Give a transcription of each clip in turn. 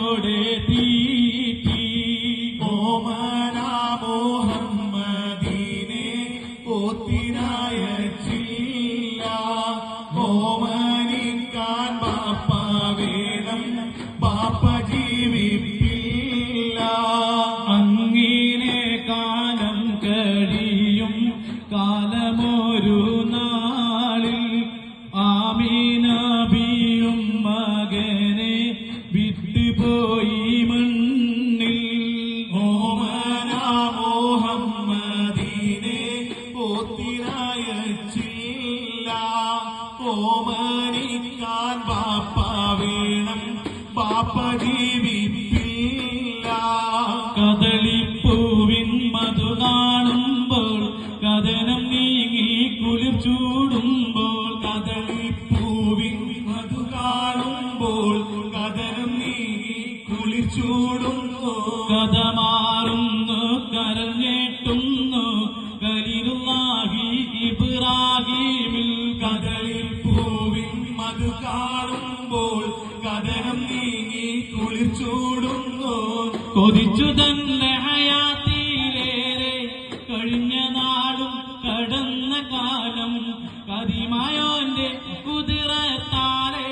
പാലോടെ തീറ്റി ഓമനാമോഹമ്മദീനെ ഓത്തിനായ ചില്ല ഓമനിക്കാൻ ബാപ്പ വേണം ബാപ്പ ജീവിപ്പില്ല അങ്ങിനെ കാലം കഴിയും കാലമൊരു നാളിൽ ആമീനബിയും മകനെ വിട്ടുപോയി മണ്ണിൽ ഓമനാമോഹമ്മദീനെ ഓത്തിനായ ചില്ല ഓമനിക്കാൻ ബാപ്പ വേണം ബാപ്പ ജീവിപ്പില്ല കദളിപ്പൂവിൻ മധു കാണുമ്പോൾ കഥനം നീങ്ങി കുളിർ ചൂടുമ്പോൾ കദളിപ്പൂവിൻ മധു കാണുമ്പോൾ കഥനം നീങ്ങി കുളിച്ചൂടുന്നു കഥ മാറുന്നു കരഞ്ഞേട്ടുന്നു ഖലീലുല്ലാഹി ഇബ്രാഹീമിൽ കദളിപ്പൂവിൻ മധു കാണുമ്പോൾ കഥനം നീങ്ങി കുളിച്ചൂടുന്നു കൊതിച്ചു തന്നെ ഹയാത്തിയിലേറെ കഴിഞ്ഞ നാടും കടന്ന കാലം കതിമായോന്റെ കുതിരത്താലെ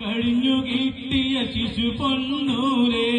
കഴിഞ്ഞു കിട്ടിയ ശിശു പൊന്നൂരേ